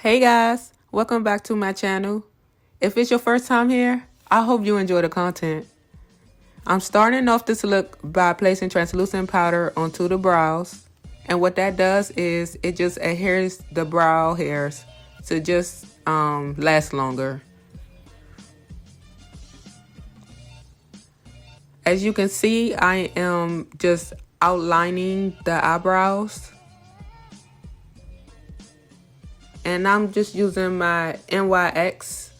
Hey guys, welcome back to my channel. If it's your first time here, I hope you enjoy the content. I'm starting off this look by placing translucent powder onto the brows. And what that does is it just adheres the brow hairs to just last longer. As you can see, I am just outlining the eyebrows. And I'm just using my NYX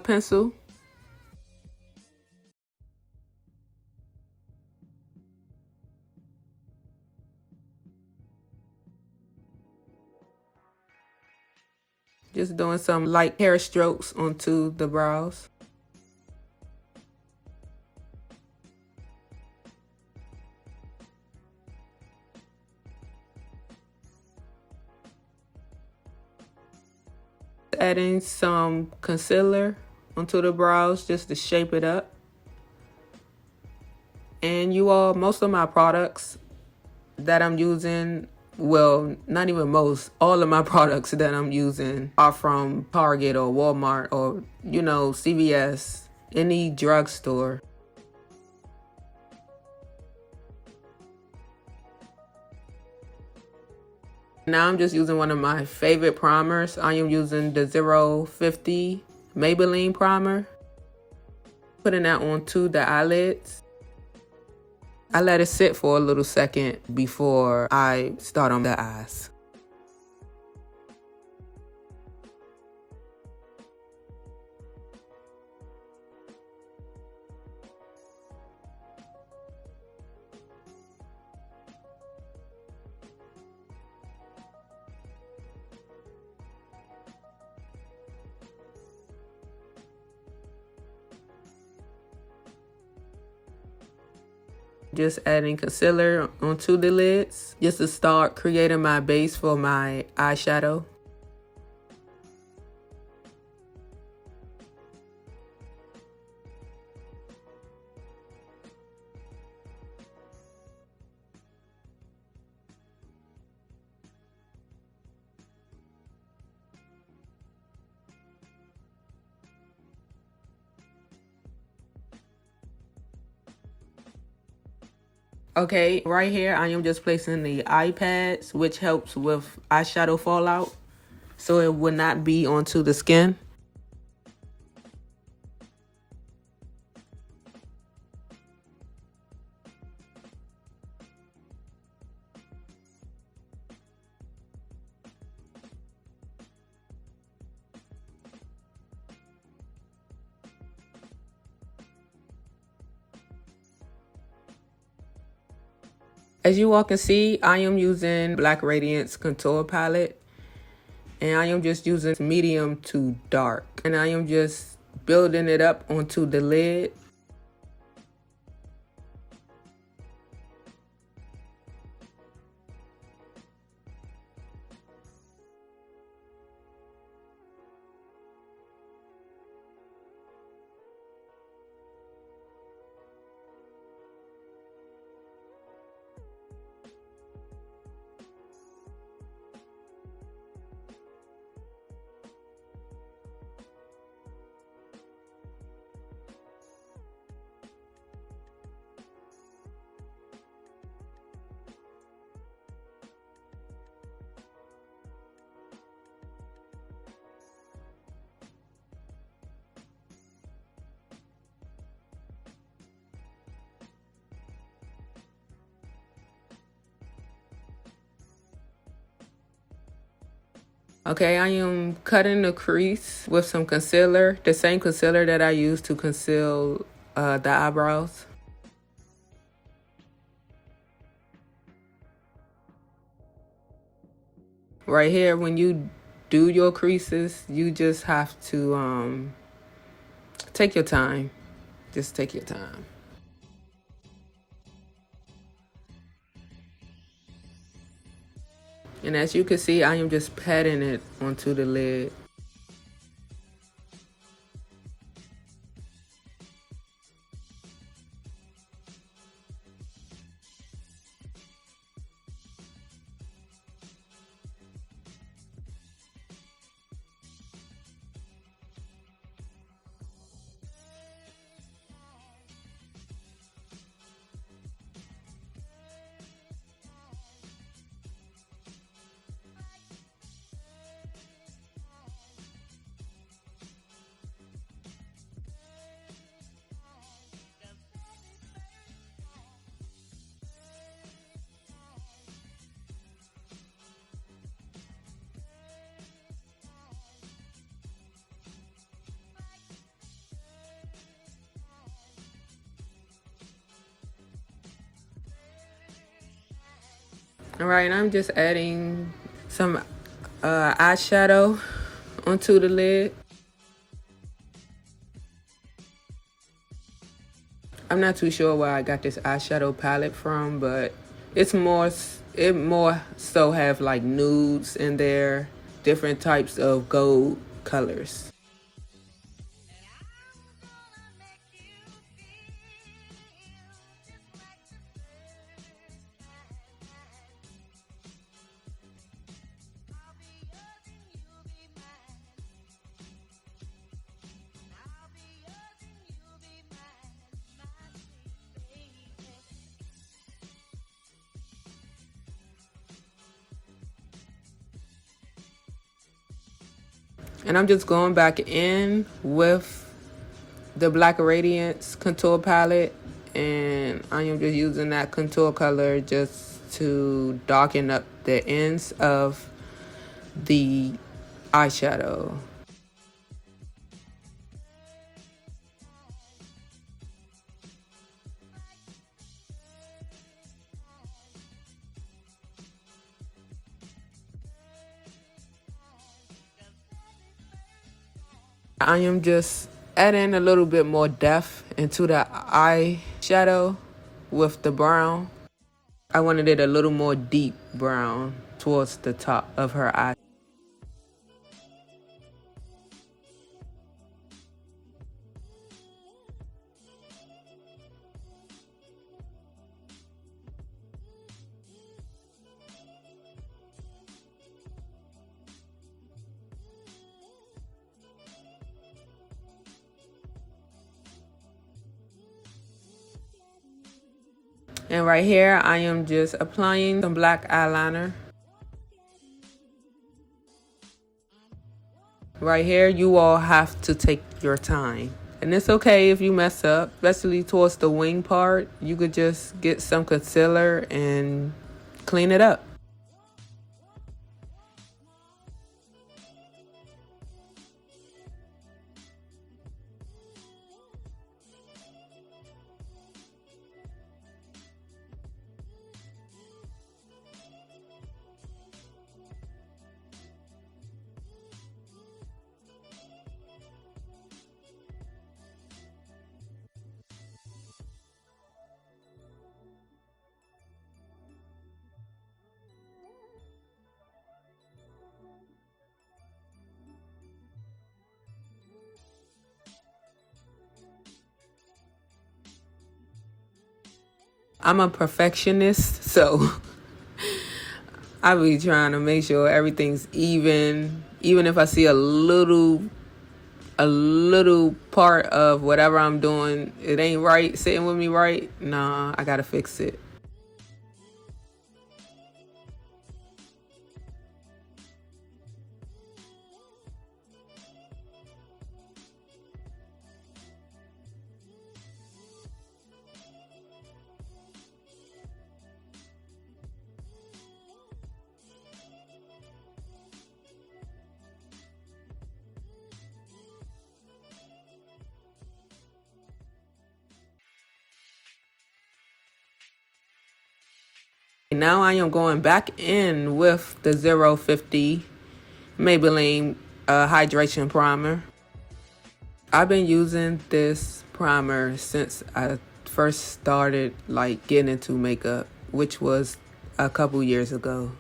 pencil. Just doing some light hair strokes onto the brows. Adding some concealer onto the brows just to shape it up. And you all, most of my products that I'm using, well, not even most, all of my products that I'm using are from Target or Walmart or, CVS, any drugstore. Now I'm just using one of my favorite primers. I am using the 050 Maybelline primer. Putting that onto the eyelids. I let it sit for a little second before I start on the eyes. Just adding concealer onto the lids just to start creating my base for my eyeshadow. Okay, right here I am just placing the eye pads, which helps with eyeshadow fallout, so it would not be onto the skin. As you all can see, I am using Black Radiance contour palette, and I am just using medium to dark, and I am just building it up onto the lid. Okay, I am cutting the crease with some concealer, the same concealer that I use to conceal the eyebrows. Right here, when you do your creases, you just have to take your time. Just take your time. And as you can see, I am just patting it onto the lid. Alright, I'm just adding some eyeshadow onto the lid. I'm not too sure where I got this eyeshadow palette from, but it more so have like nudes in there, different types of gold colors. And I'm just going back in with the Black Radiance contour palette, and I am just using that contour color just to darken up the ends of the eyeshadow. I am just adding a little bit more depth into the eyeshadow with the brown. I wanted it a little more deep brown towards the top of her eye. And right here, I am just applying some black eyeliner. Right here, you all have to take your time. And it's okay if you mess up, especially towards the wing part. You could just get some concealer and clean it up. I'm a perfectionist, so I be trying to make sure everything's even. Even if I see a little part of whatever I'm doing, it ain't right, sitting with me right, nah, I gotta fix it. Now I am going back in with the 050 Maybelline hydration primer. I've been using this primer since I first started like getting into makeup, which was a couple years ago.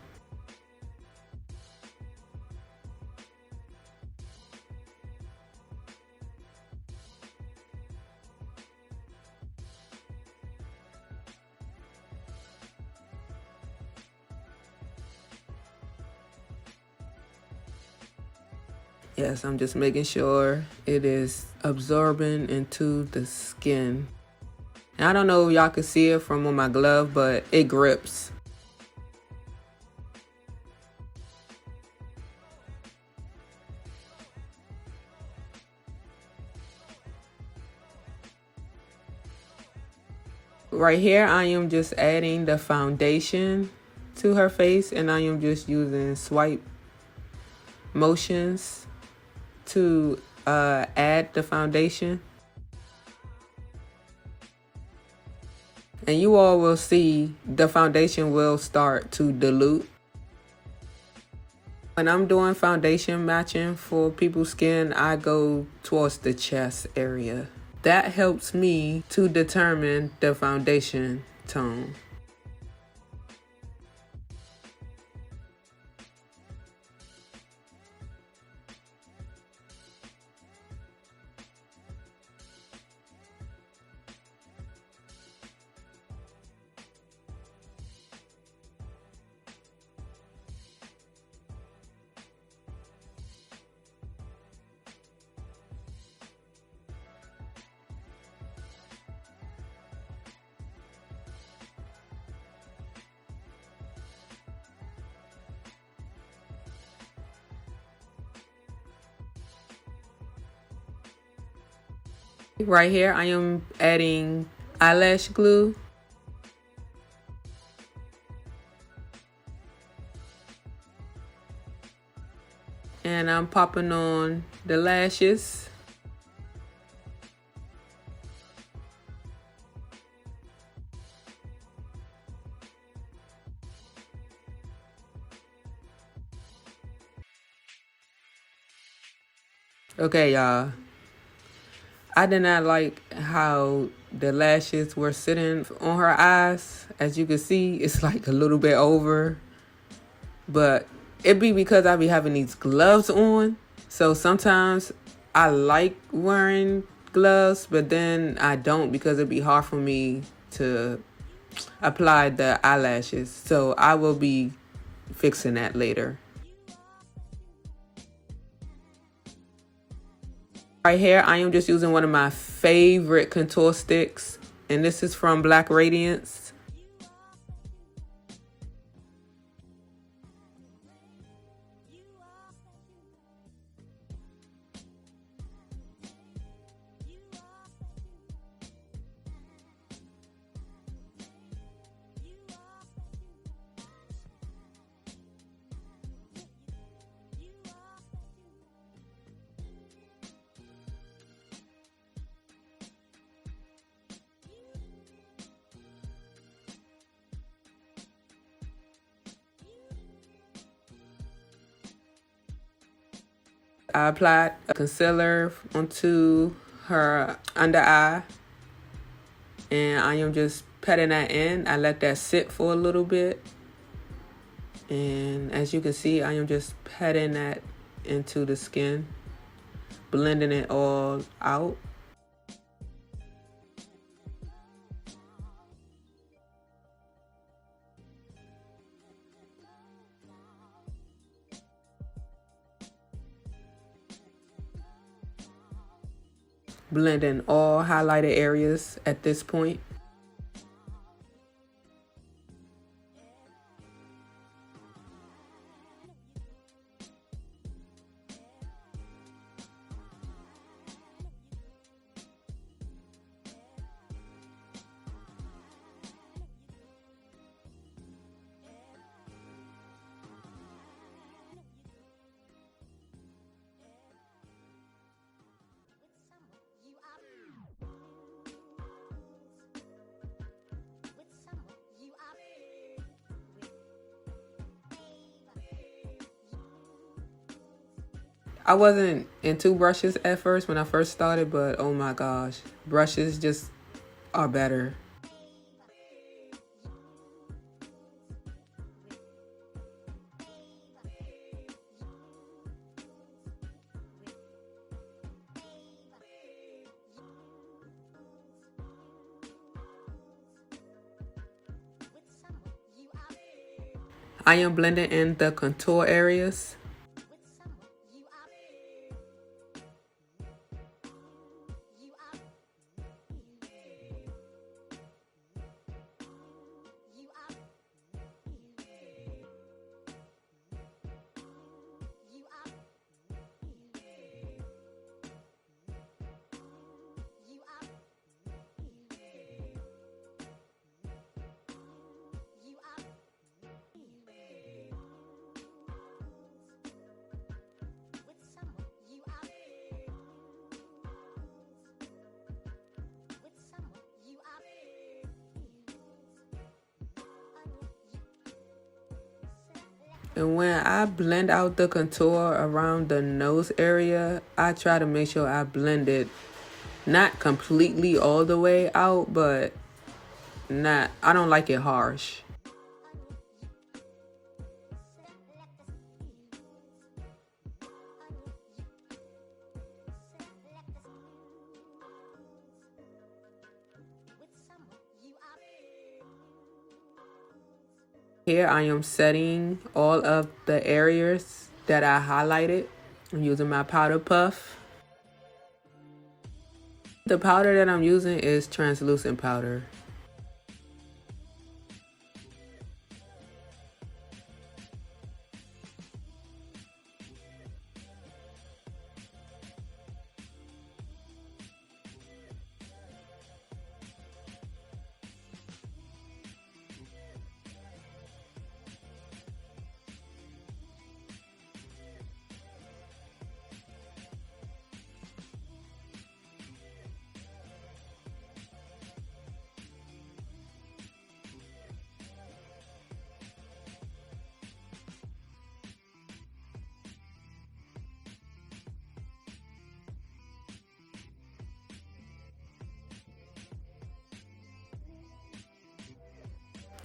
Yes, I'm just making sure it is absorbing into the skin. And I don't know if y'all can see it from on my glove, but it grips. Right here, I am just adding the foundation to her face, and I am just using swipe motions to add the foundation. And you all will see the foundation will start to dilute. When I'm doing foundation matching for people's skin, I go towards the chest area. That helps me to determine the foundation tone. Right here, I am adding eyelash glue. And I'm popping on the lashes. Okay, y'all. I did not like how the lashes were sitting on her eyes. As you can see, it's like a little bit over. But it be because I be having these gloves on. So sometimes I like wearing gloves, but then I don't because it'd be hard for me to apply the eyelashes. So I will be fixing that later. Right here, I am just using one of my favorite contour sticks, and this is from Black Radiance. I applied a concealer onto her under eye, and I am just patting that in. I let that sit for a little bit, and as you can see, I am just patting that into the skin, blending it all out. Blending all highlighted areas at this point. I wasn't into brushes at first when I first started, but oh my gosh, brushes just are better. I am blending in the contour areas. And when I blend out the contour around the nose area, I try to make sure I blend it not completely all the way out, but I don't like it harsh. Here I am setting all of the areas that I highlighted. I'm using my powder puff. The powder that I'm using is translucent powder.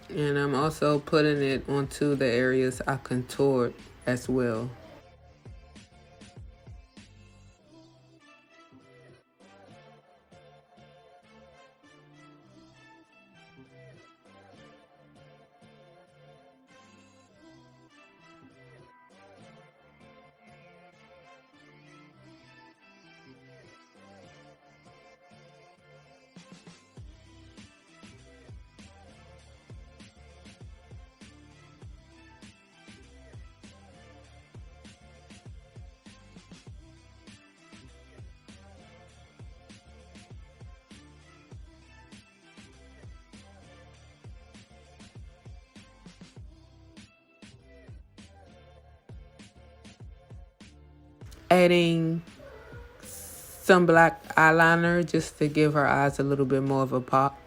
And I'm also putting it onto the areas I contoured as well. Adding some black eyeliner just to give her eyes a little bit more of a pop.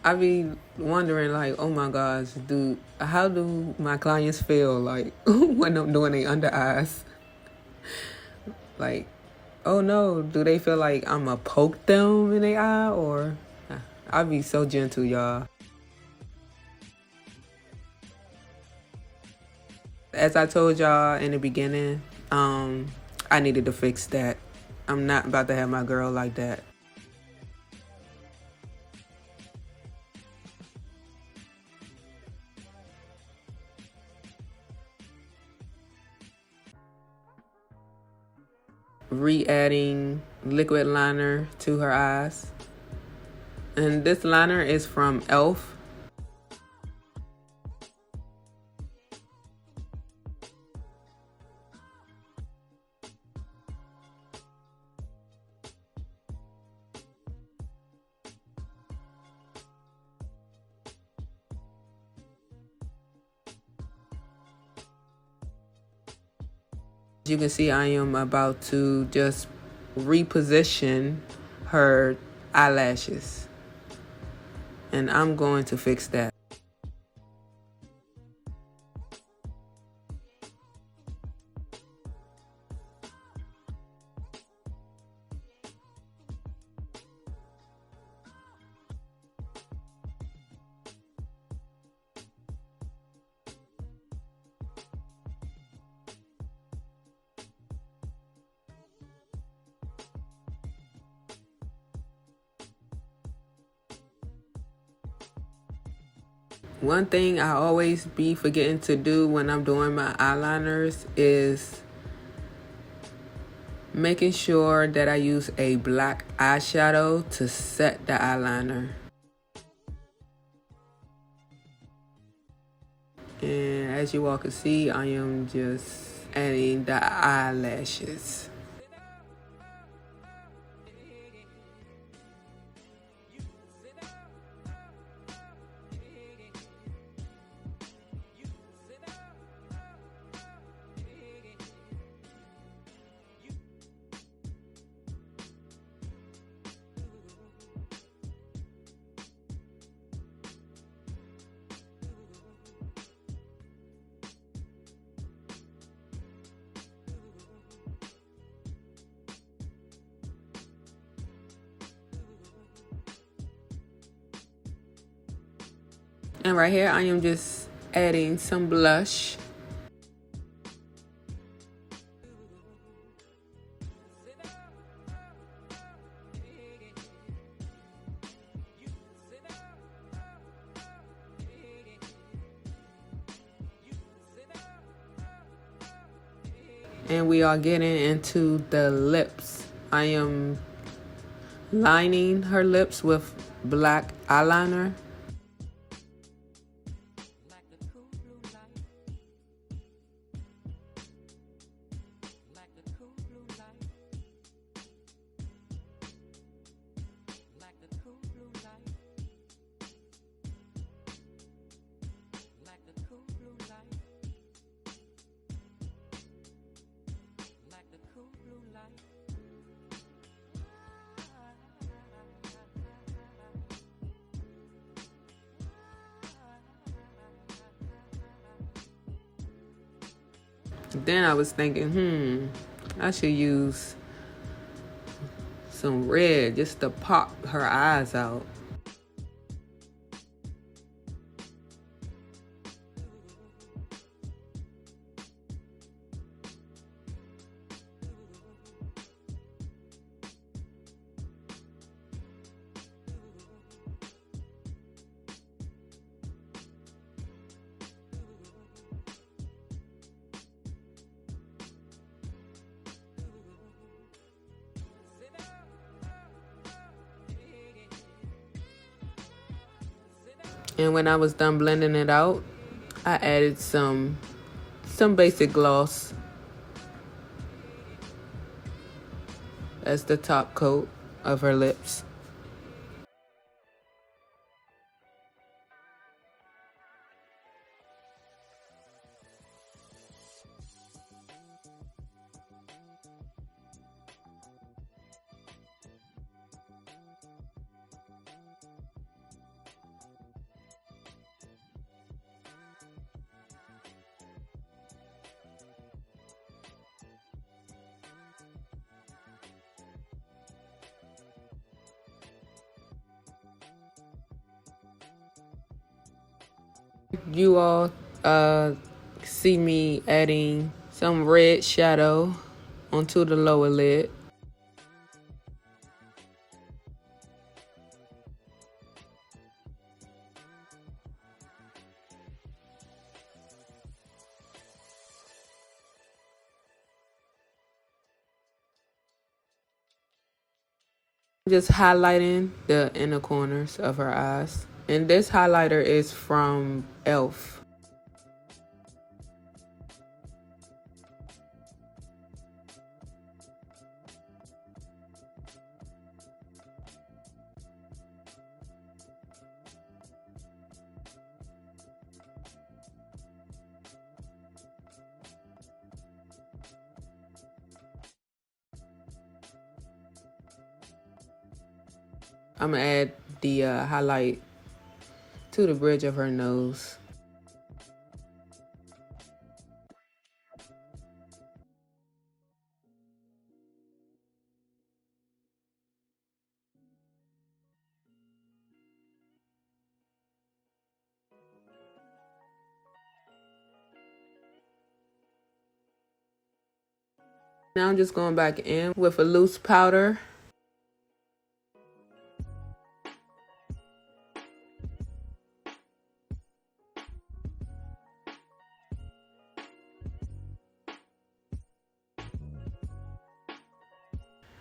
I be wondering like, oh my gosh, how do my clients feel like when I'm doing their under eyes? Like, oh no, do they feel like I'ma poke them in their eye, or I be so gentle, y'all. As I told y'all in the beginning, I needed to fix that. I'm not about to have my girl like that. Re-adding liquid liner to her eyes. And this liner is from e.l.f. As you can see, I am about to just reposition her eyelashes. And I'm going to fix that. One thing I always be forgetting to do when I'm doing my eyeliners is making sure that I use a black eyeshadow to set the eyeliner. And as you all can see, I am just adding the eyelashes. And right here I am just adding some blush. And we are getting into the lips. I am lining her lips with black eyeliner. Then I was thinking, I should use some red just to pop her eyes out. And when I was done blending it out, I added some basic gloss as the top coat of her lips. You all see me adding some red shadow onto the lower lid. Just highlighting the inner corners of her eyes. And this highlighter is from e.l.f. I'm gonna add the highlight to the bridge of her nose. Now I'm just going back in with a loose powder.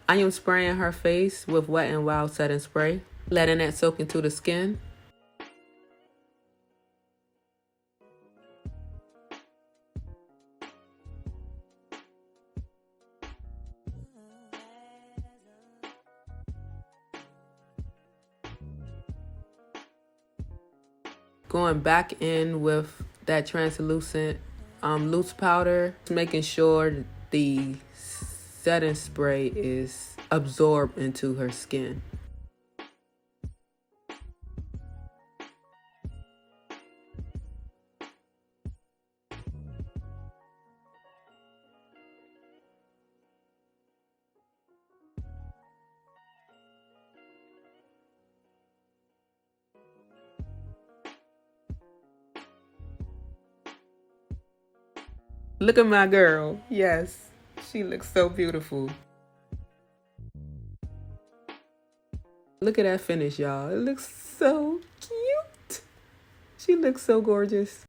I am spraying her face with Wet n Wild setting spray, letting that soak into the skin. Going back in with that translucent loose powder, making sure the setting spray is absorbed into her skin. Look at my girl. Yes, she looks so beautiful. Look at that finish, y'all. It looks so cute. She looks so gorgeous.